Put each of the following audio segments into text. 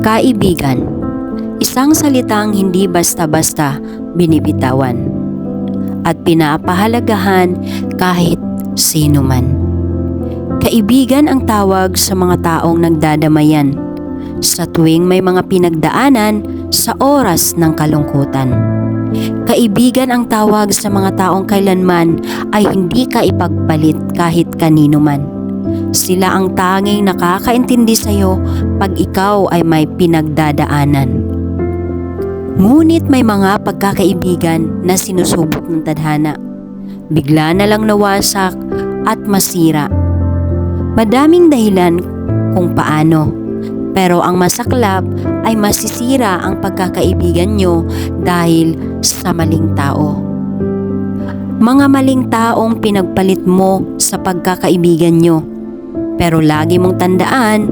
Kaibigan, isang salitang hindi basta-basta binibitawan at pinapahalagahan kahit sino man. Kaibigan ang tawag sa mga taong nagdadamayan sa tuwing may mga pinagdaanan sa oras ng kalungkutan. Kaibigan ang tawag sa mga taong kailanman ay hindi ka ipagpalit kahit kanino man. Sila ang tanging nakakaintindi sa iyo pag ikaw ay may pinagdadaanan. Ngunit may mga pagkakaibigan na sinusubok ng tadhana. Bigla na lang nawasak at masira. Madaming dahilan kung paano, pero ang masaklap ay masisira ang pagkakaibigan nyo dahil sa maling tao. Mga maling taong pinagpalit mo sa pagkakaibigan nyo, pero lagi mong tandaan,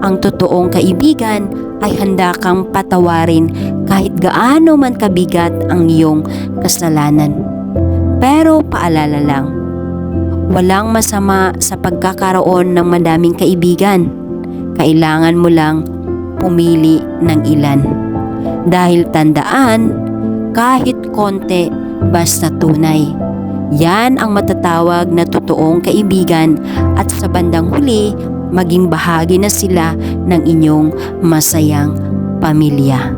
ang totoong kaibigan ay handa kang patawarin kahit gaano man kabigat ang iyong kasalanan. Pero paalala lang, walang masama sa pagkakaroon ng madaming kaibigan. Kailangan mo lang pumili ng ilan. Dahil tandaan, kahit konti, basta tunay. Yan ang matatawag na totoong kaibigan at sa bandang huli, maging bahagi na sila ng inyong masayang pamilya.